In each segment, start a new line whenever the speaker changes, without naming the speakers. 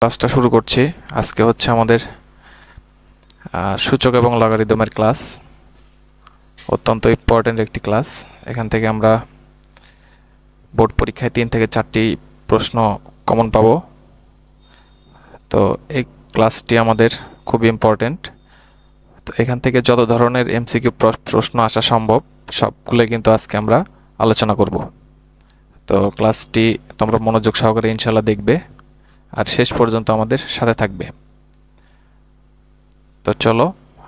ক্লাসটা শুরু করছি। আজকে হচ্ছে আমাদের সূচক এবং লগারিদমের ক্লাস। অত্যন্ত ইম্পর্ট্যান্ট একটি ক্লাস। এখান থেকে আমরা বোর্ড পরীক্ষায় 3 থেকে 4টি প্রশ্ন কমন পাবো। তো এই ক্লাসটি আমাদের খুব ইম্পর্ট্যান্ট। তো এখান থেকে যত ধরনের এমসিকিউ প্রশ্ন আসা সম্ভব সবগুলো কিন্তু আজকে আমরা আলোচনা করব। তো ক্লাসটি তোমরা মনোযোগ সহকারে ইনশাআল্লাহ দেখবে আর শেষ পর্যন্ত আমাদের সাথে থাকবে। তো চলো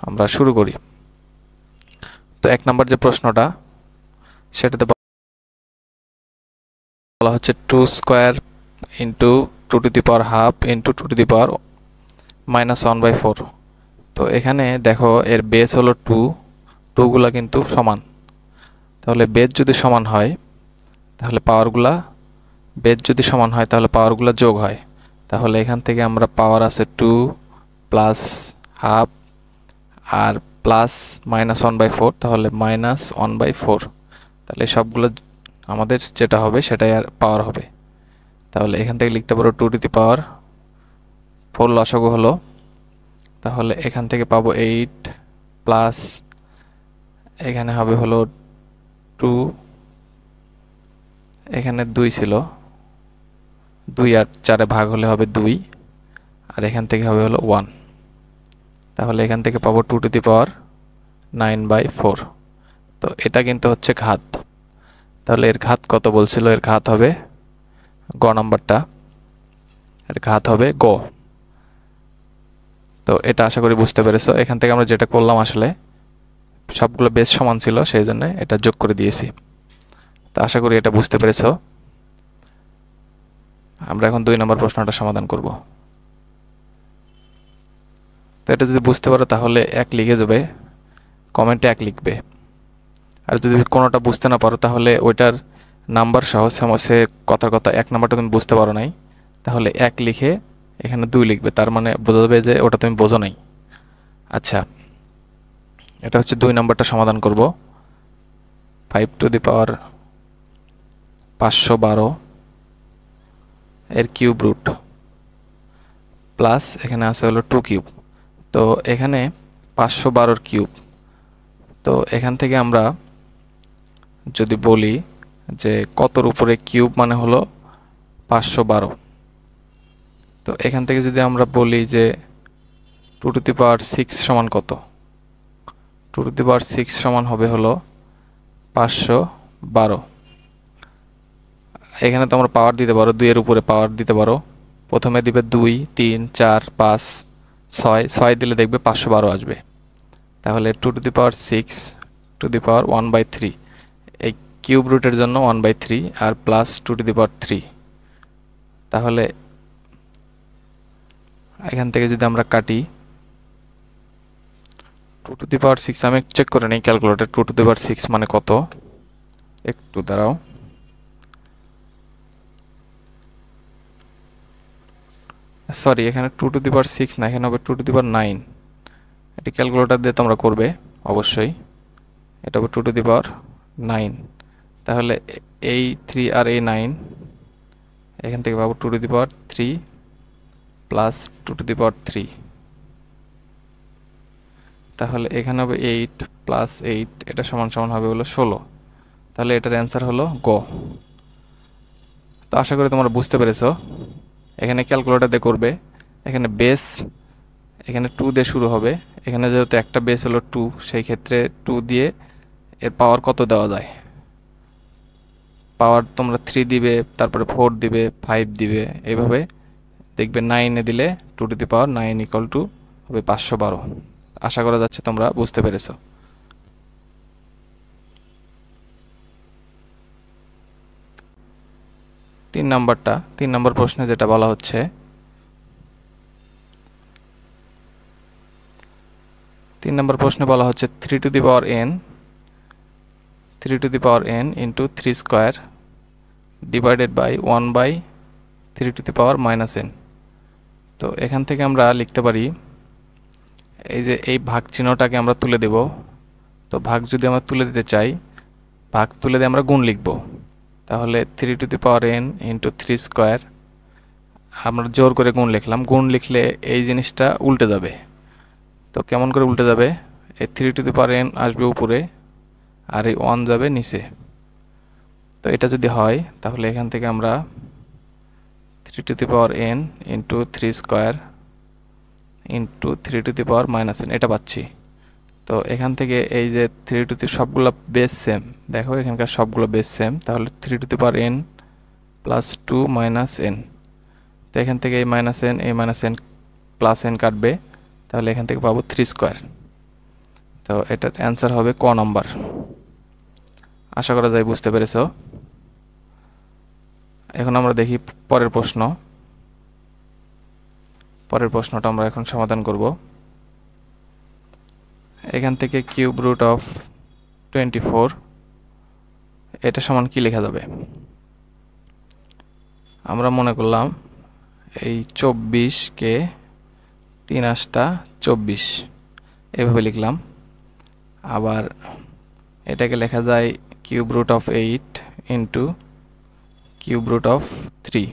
আমরা শুরু করি। তো 1 নম্বর যে প্রশ্নটা সেটাতে বলা হচ্ছে 2 square into 2 to the power half into 2 to the power -1/4। তো এখানে দেখো এর বেস হলো 2 গুলা কিন্তু সমান। তাহলে বেস যদি সমান হয় তাহলে পাওয়ারগুলো যোগ হয়। তাহলে এখান থেকে আমরা পাওয়ার আছে 2 প্লাস হাফ আর প্লাস -1/4, তাহলে -1/4। তাহলে সবগুলো আমাদের যেটা হবে সেটাই আর পাওয়ার হবে। তাহলে এখান থেকে লিখতে পারো 2 টু দি পাওয়ার 4 লসাগু হলো। তাহলে এখান থেকে পাবো 8 প্লাস এখানে হবে হলো 2, এখানে 2 ছিল, 2 আর 4 ভাগ হলে হবে 2, আর এখান থেকে হবে হলো 1। তাহলে এখান থেকে পাবো 2 টু দি পাওয়ার 9/4। তো এটা কিন্তু হচ্ছে ঘাত। তাহলে এর ঘাত কত বলছিল? এর ঘাত হবে গ নাম্বারটা, এর ঘাত হবে গ। তো এটা আশা করি বুঝতে পেরেছো। এখান থেকে আমরা যেটা করলাম আসলে সবগুলো বেস সমান ছিল, সেই জন্য এটা যোগ করে দিয়েছি। তো আশা করি এটা বুঝতে পেরেছো। আমরা এখন 2 নম্বর প্রশ্নটা সমাধান করব। তো এটা যদি বুঝতে পারো তাহলে 1 লিখে যাবে, কমেন্টে 1 লিখবে। আর যদি কোনোটা বুঝতে না পারো তাহলে ওইটার নাম্বার সহ সে কথার কথা 1 নাম্বারটা তুমি বুঝতে পারো নাই, তাহলে 1 লিখে এখানে 2 লিখবে, তার মানে বোঝা যাবে যে ওটা তুমি বোঝো নাই। আচ্ছা, এটা হচ্ছে 2 নাম্বারটা সমাধান করব। 5 টু দি পাওয়ার 512 এর কিউব রুট প্লাস এখানে আছে হলো 2 কিউব। তো এখানে 512 কিউব। তো এখান থেকে আমরা যদি বলি যে কতর উপরে কিউব মানে হলো 512। তো এখান থেকে যদি আমরা বলি যে 2 টু দি পাওয়ার 6 সমান কত? 2 টু দি পাওয়ার 6 সমান হবে হলো 512। এখানে তোমরা পাওয়ার দিতে পারো, 2 এর উপরে পাওয়ার দিতে পারো। প্রথমে দিবে 2, 3, 4, 5, 6 দিলে দেখবে 512 আসবে। তাহলে 2 to the power 6 two the পাওয়ার 1/3, এই কিউব রুটের জন্য 1/3 আর প্লাস 2 টু দি পাওয়ার 3। তাহলে এখান থেকে যদি আমরা কাটি 2 টু দি পাওয়ার 6, আমি চেক করে নিই ক্যালকুলেটর 2 টু দি পাওয়ার 6 মানে কত। একটু দাঁড়াও, সরি এখানে 2 টু দি পাওয়ার 6 না, এখানে হবে 2 টু দি পাওয়ার 9। এটি ক্যালকুলেটর দিয়ে তোমরা করবে অবশ্যই। এটা হবে 2 টু দি পাওয়ার 9। তাহলে এই 3 আর এই 9, এখান থেকে পাবো 2 to the power 3 plus 2 to the power 3। তাহলে এখানে হবে 8 প্লাস 8, এটা সমান সমান হবে হলো 16। তাহলে এটার অ্যান্সার হলো গ। তো আশা করি তোমরা বুঝতে পেরেছো। এখানে ক্যালকুলেটর দিয়ে করবে। এখানে বেস এখানে 2 দিয়ে শুরু হবে। এখানে যেহেতু একটা বেস হলো 2, সেই ক্ষেত্রে 2 দিয়ে এর পাওয়ার কত দেওয়া যায়? পাওয়ার তোমরা 3 দিবে, তারপরে 4 দিবে, 5 দিবে, এইভাবে দেখবে 9 দিলে 2 to the power 9 equal to হবে 512। আশা করা যাচ্ছে তোমরা বুঝতে পেরেছো। তিন নম্বর প্রশ্নে যেটা বলা হচ্ছে 3 to the power n into 3 square divided by 1/3 to the power -n। তো এখান থেকে আমরা লিখতে পারি, এই যে এই ভাগ চিহ্নটাকে আমরা তুলে দেব। তো ভাগ যদি আমরা তুলে দিতে চাই, ভাগ তুলে দিয়ে আমরা গুণ লিখব। তাহলে 3 to the power n into 3 square আমরা জোর করে গুণ লিখলাম, গুণ লিখলে এই জিনিসটা উল্টে যাবে। তো কেমন করে উল্টে যাবে, এই 3n আসবে উপরে আর এই 1 যাবে নিচে। তো এটা যদি হয় তাহলে এখান থেকে আমরা 3n into 3 square into 3 n এটা পাচ্ছি। তো এখান থেকে এই যে 3 সবগুলো বেস সেম, দেখো এখানকার সবগুলো বেস সেম, তাহলে 3n প্লাস 2 মাইনাস n। তো এখান থেকে এই মাইনাস n এই মাইনাস n প্লাস n কাটবে, তাহলে এখান থেকে পাবো 3 স্কোয়ার। তো এটার অ্যান্সার হবে ক নাম্বার। আশা করা যায় বুঝতে পেরেছ। এখন আমরা দেখি পরের প্রশ্ন। পরের প্রশ্নটা আমরা এখন সমাধান করব। এখান থেকে কিউব রুট অফ 24 এটা সমান কি লেখা যাবে? আমরা মনে করলাম এই 24কে 3 8 24 এভাবে লিখলাম। আবার এটাকে লেখা যায় cube root of 8 into cube root of 3,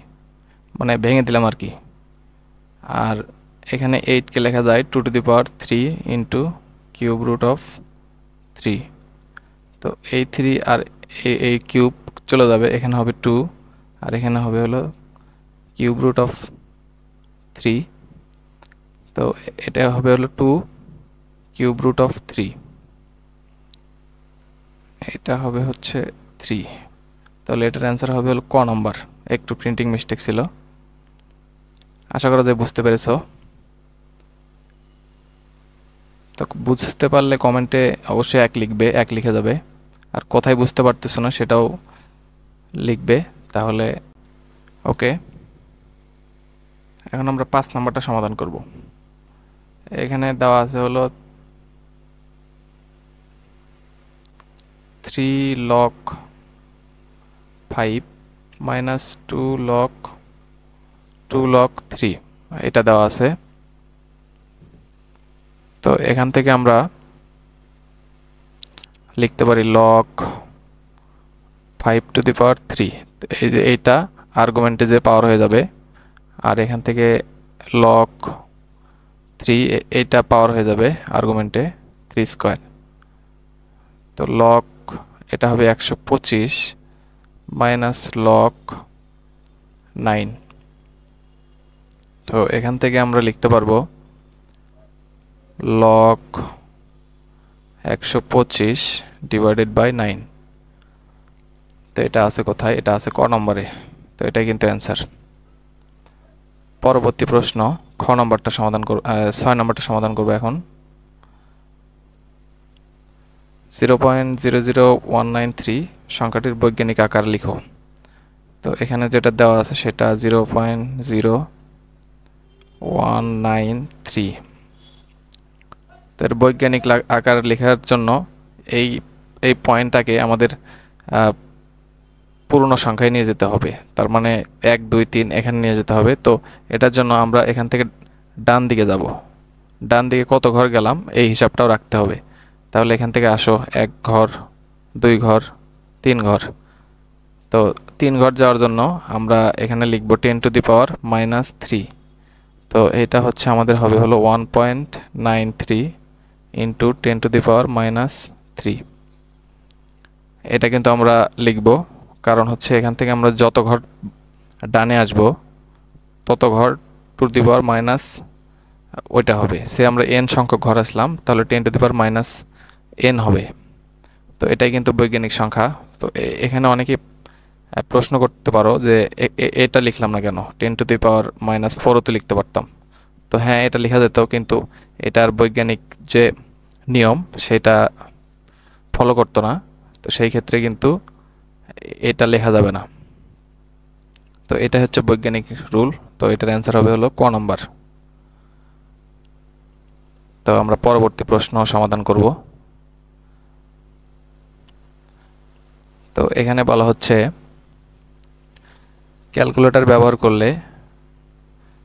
মানে ভেঙে দিলাম আর কি। আর এখানে 8কে লেখা যায় 2 ইন্টু কিউব রুট অফ 3। তো এই 3 আর এই কিউব চলে যাবে, এখানে হবে 2 আর এখানে হবে হলো কিউব রুট অফ 3। তো এটা হবে হলো 2 কিউব রুট অফ 3, এটা হবে হচ্ছে 3। তাহলে এটার অ্যান্সার হবে হলো ক নাম্বার। একটু প্রিন্টিং মিস্টেক ছিল। আশা করা যায় বুঝতে পেরেছ। তো বুঝতে পারলে কমেন্টে অবশ্যই এক লিখবে, এক লিখে যাবে। আর কোথায় বুঝতে পারতেছো না সেটাও লিখবে, তাহলে ওকে। এখন আমরা 5 নাম্বারটা সমাধান করব। এখানে দেওয়া আছে হলো 3 log 5 মাইনাস 2 log 3 এটা দেওয়া আছে। তো এখান থেকে আমরা লিখতে পারি log 5 টু দি পাওয়ার 3। এই যে এইটা আর্গুমেন্টে যে পাওয়ার হয়ে যাবে, আর এখান থেকে log 3 এইটা পাওয়ার হয়ে যাবে আর্গুমেন্টে 3 স্কোয়ার। তো log এটা হবে 125 মাইনাস log 9। তো এখান থেকে আমরা লিখতে পারবো log 125 ডিভাইডেড বাই 9। তো এটা আছে কোথায়? এটা আছে ক নম্বরে। তো এটাই কিন্তু অ্যান্সার। পরবর্তী প্রশ্ন খ নম্বরটা সমাধান করব, 6 নম্বরটা সমাধান করব এখন। 0.00193 সংখ্যাটির বৈজ্ঞানিক আকার লিখো। তো এখানে যেটা দেওয়া আছে সেটা 0.0193। তো এর বৈজ্ঞানিক আকার লেখার জন্য এই এই পয়েন্টটাকে আমাদের পূর্ণ সংখ্যায় নিয়ে যেতে হবে, তার মানে 1 2 3 এখানে নিয়ে যেতে হবে। তো এটার জন্য আমরা এখান থেকে ডান দিকে যাব। ডান দিকে কত ঘর গেলাম এই হিসাবটাও রাখতে হবে। তাহলে এখান থেকে আসো 1 ঘর 2 ঘর 3 ঘর। তো 3 ঘর যাওয়ার জন্য আমরা এখানে লিখব 10 টু দি পাওয়ার মাইনাস 3। তো এটা হচ্ছে আমাদের হবে হলো 1.93 into 10 two the power minus 3। এটা কিন্তু আমরা লিখব, কারণ হচ্ছে এখান থেকে আমরা যত ঘর ডানে আসব তত ঘর টু দি পাওয়ার মাইনাস ওইটা হবে। সে আমরা n সংখ্যক ঘর আসলাম, তাহলে 10 two the power minus n হবে। তো এটাই কিন্তু বৈজ্ঞানিক সংখ্যা। তো এখানে অনেকে প্রশ্ন করতে পারো যে এটা লিখলাম না কেন, 10 টু দি পাওয়ার মাইনাস 4ও তো লিখতে পারতাম। তো হ্যাঁ, এটা লেখা যেত, কিন্তু এটার বৈজ্ঞানিক যে নিয়ম সেটা ফলো করতো না। তো সেই ক্ষেত্রে কিন্তু এটা লেখা যাবে না। তো এটা হচ্ছে বৈজ্ঞানিক রুল। তো এটার অ্যান্সার হবে হলো ক নাম্বার। তো আমরা পরবর্তী প্রশ্ন সমাধান করব। তো এখানে বলা হচ্ছে ক্যালকুলেটর ব্যবহার করলে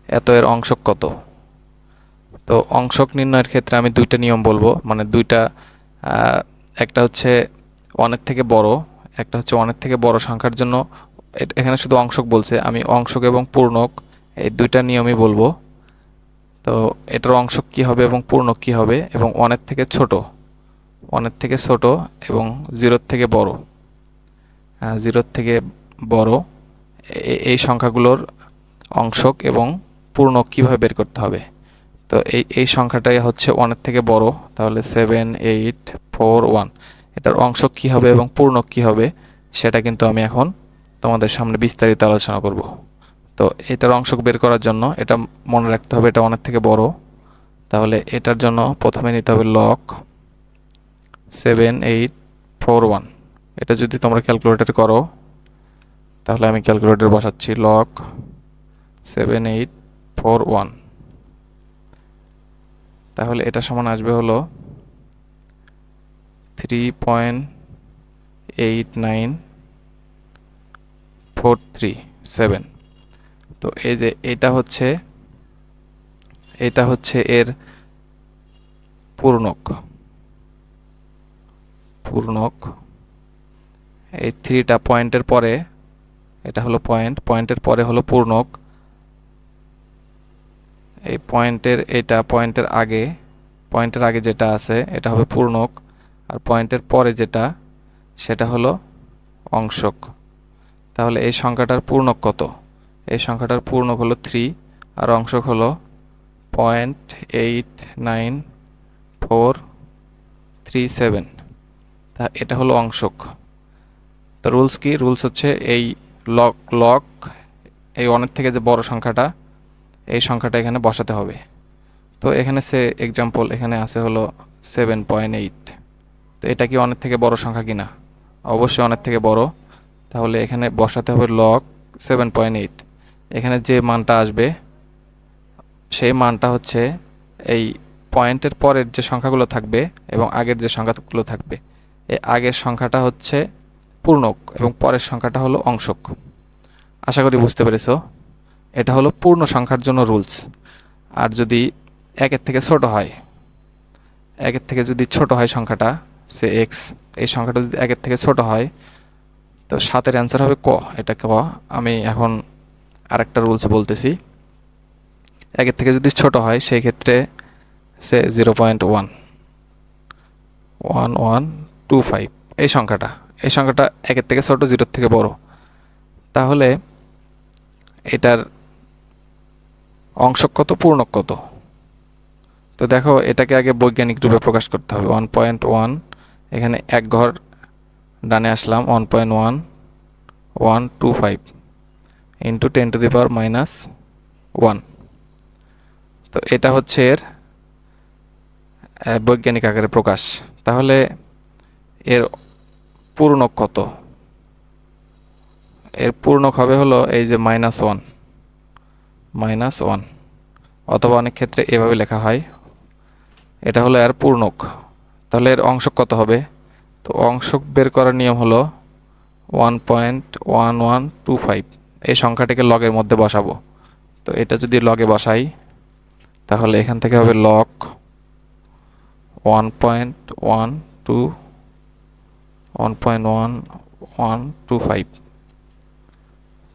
এত এর অংশক কত। তো অংশক নির্ণয়ের ক্ষেত্রে আমি দুইটা নিয়ম বলবো, মানে দুইটা, একটা হচ্ছে অনেক থেকে বড়, একটা হচ্ছে অনেক থেকে বড় সংখ্যার জন্য। এখানে শুধু অংশক বলছে, আমি অংশক এবং পূর্ণক এই দুইটা নিয়মই বলবো। তো এটার অংশক কী হবে এবং পূর্ণক কী হবে, এবং 1-এর থেকে ছোট, 1-এর থেকে ছোট এবং 0-এর থেকে বড়, 0-এর থেকে বড় এই সংখ্যাগুলোর অংশক এবং পূর্ণক কীভাবে বের করতে হবে। তো এই সংখ্যাটাই হচ্ছে 1-এর থেকে বড়, তাহলে 7 8 4 1, এটার অংশক কী হবে এবং পূর্ণক কী হবে সেটা কিন্তু আমি এখন তোমাদের সামনে বিস্তারিত আলোচনা করব। তো এটার অংশক বের করার জন্য এটা মনে রাখতে হবে এটা 1-এর থেকে বড়, তাহলে এটার জন্য প্রথমে নিতে হবে লগ 7 8 4 1। এটা যদি তোমরা ক্যালকুলেটর করো, তাহলে আমি ক্যালকুলেটর বসাচ্ছি লগ 7 8 4 1, তাহলে এটা সমান আসবে হলো 3.8943 তো এই যে এটা হচ্ছে এর পূর্ণক। এই 3টা পয়েন্টের পরে এটা হলো পয়েন্টের পরে হলো পূর্ণক। এই পয়েন্টের আগে যেটা আছে এটা হবে পূর্ণক, আর পয়েন্টের পরে যেটা সেটা হলো অংশক। তাহলে এই সংখ্যাটার পূর্ণক কত? এই সংখ্যাটার পূর্ণক হলো 3 আর অংশক হলো 0.8943 তা এটা হলো অংশক। তো রুলস কি? রুলস হচ্ছে এই লগ এই 1-এর থেকে যে বড় সংখ্যাটা এই সংখ্যাটা এখানে বসাতে হবে। তো এখানে এক্সাম্পল এখানে আছে হলো 7.8, তো এটা কি 1-এর থেকে বড় সংখ্যা কিনা? অবশ্যই 1-এর থেকে বড়, তাহলে এখানে বসাতে হবে লগ 7.8। এখানে যে মানটা আসবে সেই মানটা হচ্ছে এই পয়েন্টের পরের যে সংখ্যাগুলো থাকবে এবং আগের যে সংখ্যাগুলো থাকবে, এই আগের সংখ্যাটা হচ্ছে পূর্ণক এবং পরের সংখ্যাটা হলো অংশক। আশা করি বুঝতে পেরেছো। এটা হলো পূর্ণ সংখ্যার জন্য রুলস। আর যদি 1-এর থেকে ছোট হয়, 1-এর থেকে যদি ছোট হয় সংখ্যাটা, সে এক্স, এই সংখ্যাটা যদি 1-এর থেকে ছোট হয়, তো 7-এর অ্যান্সার হবে ক। এটা ক। আমি এখন আরেকটা রুলস বলতেছি। 1-এর থেকে যদি ছোট হয় সেই ক্ষেত্রে সে 0.1125 এই সংখ্যাটা 1-এর থেকে ছোট, 0-এর থেকে বড়, তাহলে এটার অংশক কত, পূর্ণক কত? তো দেখো এটাকে আগে বৈজ্ঞানিক রূপে প্রকাশ করতে হবে। 1.1, এখানে এক ঘর ডানে আসলাম, 1.1125 ইন্টু 10⁻⁻1। তো এটা হচ্ছে এর বৈজ্ঞানিক আকারে প্রকাশ। তাহলে এর পূর্ণক কত? এর পূর্ণক হবে হলো এই যে -1, অথবা অনেক ক্ষেত্রে এভাবে লেখা হয়, এটা হলো এর পূর্ণক। তাহলে এর অংশক কত হবে? তো অংশক বের করার নিয়ম হলো 1.1125, এই সংখ্যাটিকে লগের মধ্যে বসাবো। তো এটা যদি লগে বসাই তাহলে এখান থেকে হবে লগ 1.1125।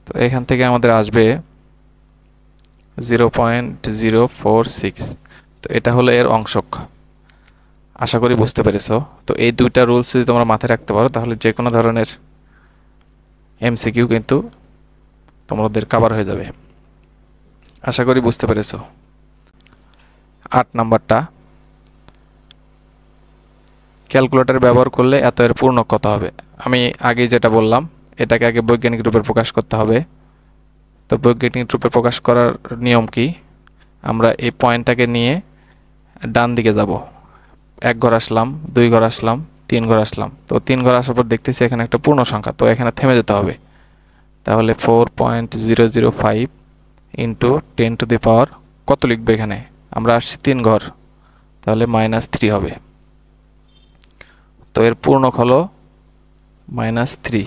তো এখান থেকে আমাদের আসবে 0.046। তো এটা হলো এর অংশক। আশা করি বুঝতে পেরেছো। তো এই দুইটা রুলস যদি তোমরা মাথায় রাখতে পারো তাহলে যে কোনো ধরনের এমসিকিউ কিন্তু তোমাদের কভার হয়ে যাবে। আশা করি বুঝতে পেরেছো। 8 নাম্বারটা, ক্যালকুলেটর ব্যবহার করলে এত এর পূর্ণক কত হবে? আমি আগে যেটা বললাম, এটাকে আগে বৈজ্ঞানিক রূপে প্রকাশ করতে হবে। তো বৈজ্ঞানিক রূপে প্রকাশ করার নিয়ম কি? আমরা এই পয়েন্টটাকে নিয়ে ডান দিকে যাব, 1 ঘর আসলাম, 2 ঘর আসলাম, 3 ঘর আসলাম। তো 3 ঘর আসার পর দেখতেছি এখানে একটা পূর্ণ সংখ্যা, তো এখানে থেমে যেতে হবে। তাহলে 4.005 ইন্টু 10⁻, কত লিখবে এখানে? আমরা আসছি 3 ঘর, তাহলে -3 হবে। তো এর পূর্ণক হলো -3,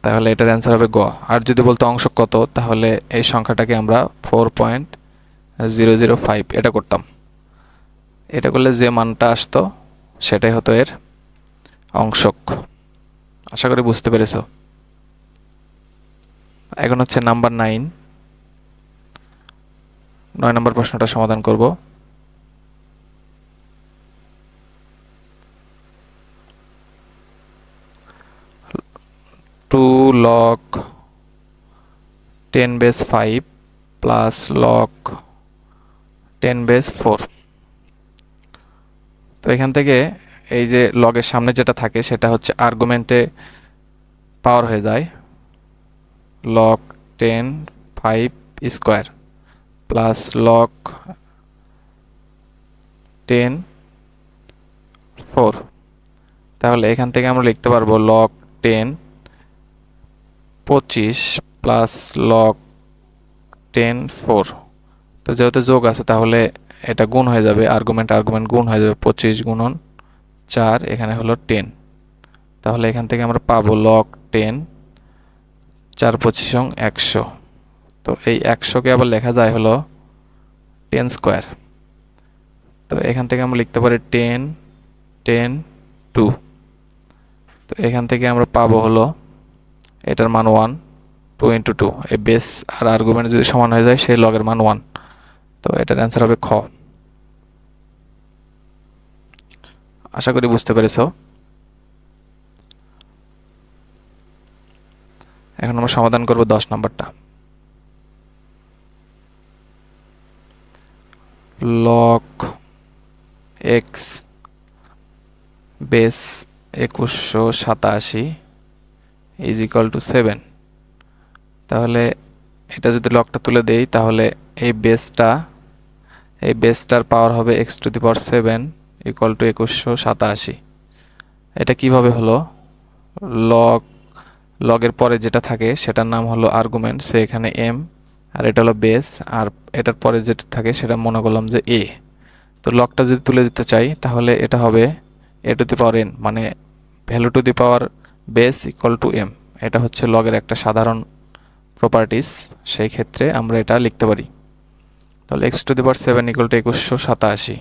তাহলে এটার অ্যান্সার হবে গ। আর যদি বলতো অংশক কত, তাহলে এই সংখ্যাটাকে আমরা 4.005 এটা করতাম। এটা করলে যে মানটা আসতো সেটাই হতো এর অংশক। আশা করি বুঝতে পেরেছো। এখন হচ্ছে নাম্বার 9 নম্বর প্রশ্নটা সমাধান করব। Two log 10 base 5 plus log 10 base 4। তো এখান থেকে এই যে লগের সামনে যেটা থাকে সেটা হচ্ছে আর্গুমেন্টে পাওয়ার হয়ে যায়, লগ 10 5 স্কোয়ার প্লাস লগ 10 4। তাহলে এখান থেকে আমরা লিখতে পারবো লগ 10 25 প্লাস লগ 10 4। তো যেহেতু যোগ আছে তাহলে এটা গুণ হয়ে যাবে, আর্গুমেন্ট গুণ হয়ে যাবে, 25 গুণন 4, এখানে হলো 10। তাহলে এখান থেকে আমরা পাবো লগ 10 4 25 100। তো এই 100কে আবার লেখা যায় হলো 10 স্কোয়ার। তো এখান থেকে আমরা লিখতে পারি 10 10 2। তো এখান থেকে আমরা পাবো হলো এটার মান 1, 2 × 2, এই বেস আর আর্গুমেন্ট যদি সমান হয়ে যায় সেই লগের মান 1। তো এটার অ্যান্সার হবে খ। আশা করি বুঝতে পেরেছো। এখন আমরা সমাধান করব 10 নম্বরটা। Log x base 2187 is equal to 7। তাহলে এটা যদি লগটা তুলে দেই তাহলে এই বেসটার পাওয়ার হবে x⁴ ইকুয়াল টু 2187। এটা কিভাবে হলো? লগের পরে যেটা থাকে সেটার নাম হলো আর্গুমেন্ট, সে এখানে m, আর এটা হলো বেস, আর এটার পরে যেটা থাকে সেটা মনে করলাম যে a। তো লগটা যদি তুলে দিতে চাই তাহলে এটা হবে a⁴n, মানে value two the power base equal to m। এটা হচ্ছে লগের একটা সাধারণ প্রপার্টিস, সেই ক্ষেত্রে আমরা এটা লিখতে পারি। তাহলে x⁴ ইকুয়াল টু 2187।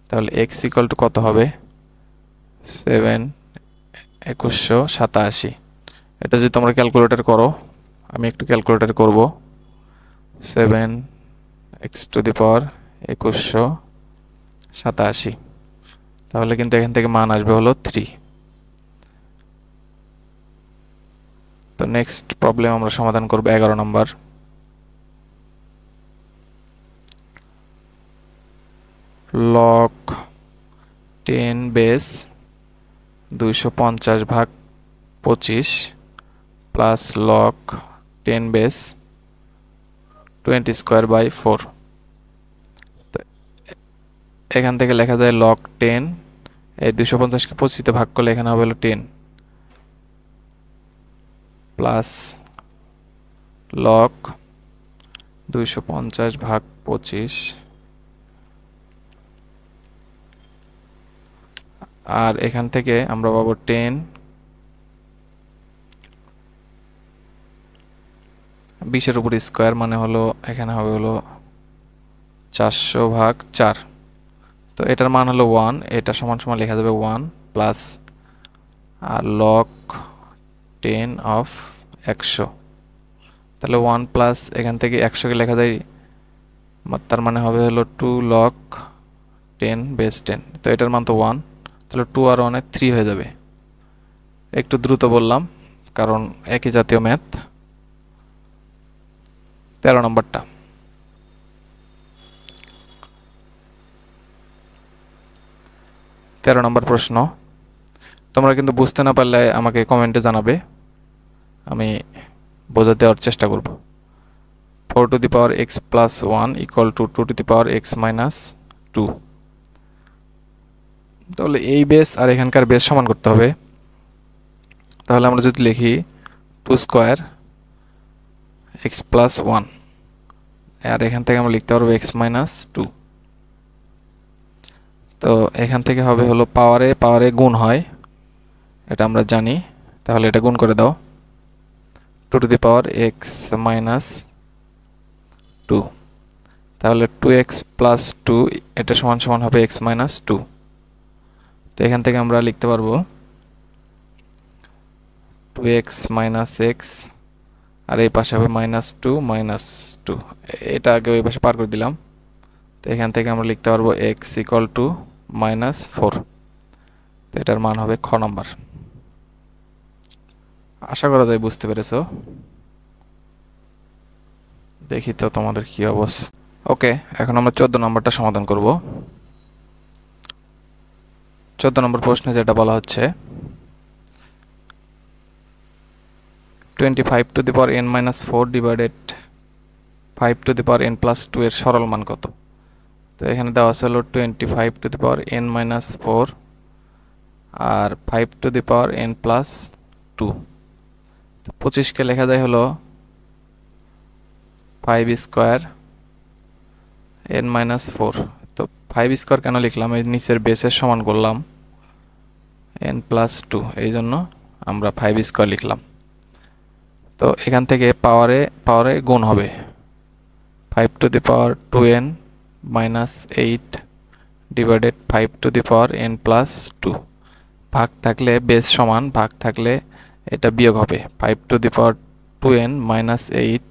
তাহলে x ইকুয়াল টু কত হবে? 7 2187। এটা যদি তোমরা ক্যালকুলেটর করো, আমি একটু ক্যালকুলেটর করব। 7 x⁴ 2187, তাহলে কিন্তু এখান থেকে মান আসবে হলো 3। তো নেক্সট প্রবলেম আমরা সমাধান করব 11 নম্বর। Log 10 base 250/25 plus log 10 base 20²/4। এখান থেকে লেখা যায় লগ 10, এই 250কে 25 ভাগ করলে এখানে হবে হলো 10 প্লাস লগ 250/25, আর এখান থেকে আমরা পাবো 10 20-এর উপর স্কোয়ার, মানে হলো এখানে হবে হলো 400/4। তো এটার মান হলো 1, এটা সমান সমান লেখা যাবে 1 প্লাস আর লগ 10 অফ 100। তাহলে 1 প্লাস এখান থেকে 100কে লেখা যায়, তার মানে হবে হলো 2 লগ 10 বেস 10। তো এটার মান তো 1, তাহলে 2 আর 1 3 হয়ে যাবে। একটু দ্রুত বললাম কারণ একই জাতীয় ম্যাথ। 13 নম্বরটা। নম্বর প্রশ্ন। তোমরা কিন্তু বুঝতে না পারলে আমাকে কমেন্টে জানাবে, আমি বোঝাতে দেওয়ার চেষ্টা করব। 4x+1 equal to 2x-2। তাহলে এই বেস আর এখানকার বেস সমান করতে হবে। তাহলে আমরা যদি লিখি 2² x+1, আর এখান থেকে আমরা লিখতে পারবো x-2। তো এখান থেকে হবে হলো পাওয়ারে গুণ হয়, এটা আমরা জানি। তাহলে এটা গুণ করে দাও, 2x-2। তাহলে 2x+2 এটা সমান সমান হবে x-2। তো এখান থেকে আমরা লিখতে পারবো 2x - x, আর এই পাশে হবে -2 এটা আগে ওই পাশে পার করে দিলাম। তো এখান থেকে আমরা লিখতে পারবো x ইকুয়াল টু -4। তো এটার মান হবে খ নম্বর। আশা করা যায় বুঝতে পেরেছো। দেখি তো তোমাদের কি অবস্থা। ওকে, এখন আমরা 14 নম্বরটা সমাধান করব। 14 নম্বর প্রশ্নে যেটা বলা হচ্ছে 25 two the power n-4 divided 5 two the power n+2 এর সরল মান কত? তো এখানে দেওয়া আছে হলো 25 two the power n-4 R 5 two the power n+2। তো 25কে লেখা যায় হলো 5 স্কোয়ার n-4। তো 5 স্কোয়ার কেন লিখলাম, এই নিচের বেসের সমান করলাম n+2, এই জন্য আমরা 5 স্কোয়ার লিখলাম। তো এখান থেকে পাওয়ারে গুণ হবে 5 two the power 2n - 8 divided 5 two the power n+2। ভাগ থাকলে বেস সমান, ভাগ থাকলে এটা বিয়োগ হবে 5 two the power 2n - 8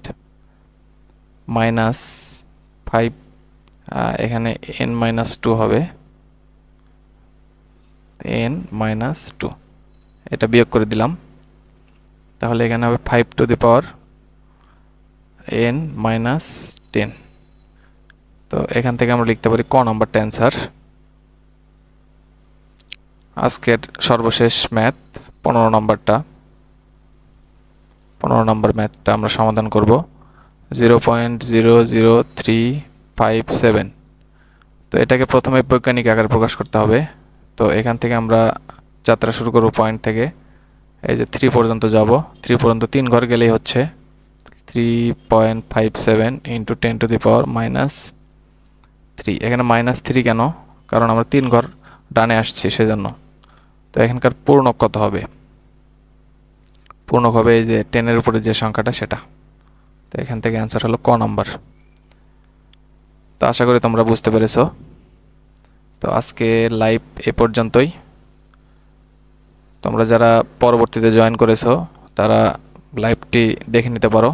minus 5, এখানে n-2 হবে, n-2 এটা বিয়োগ করে দিলাম। তাহলে এখানে হবে 5 টু দি পাওয়ার n-10। তো এখান থেকে আমরা লিখতে পারি ক নাম্বারটা অ্যান্সার। আজকের সর্বশেষ ম্যাথ 15 নম্বর ম্যাথটা আমরা সমাধান করব। 0.00357। তো এটাকে প্রথমে বৈজ্ঞানিক আকারে প্রকাশ করতে হবে। তো এখান থেকে আমরা যাত্রা শুরু করব পয়েন্ট থেকে, এই যে 3 পর্যন্ত যাব। 3 পর্যন্ত 3 ঘর গেলেই হচ্ছে 3.57 ইন্টু 10 টু দি পাওয়ার -3। এখানে -3 কেন? কারণ আমরা 3 ঘর ডানে আসছি সেজন্য। তো এখানকার পূর্ণক কত হবে? পূর্ণক হবে এই যে 10-এর উপরে যে সংখ্যাটা সেটা। তো এখান থেকে অ্যান্সার হলো ক নাম্বার। তো আশা করি তোমরা বুঝতে পেরেছো। তো আজকে লাইভ এ পর্যন্তই। তোমরা যারা পরবর্তীতে জয়েন করেছো তারা লাইভটি দেখে নিতে পারো।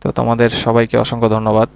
তো তোমাদের সবাইকে অসংখ্য ধন্যবাদ।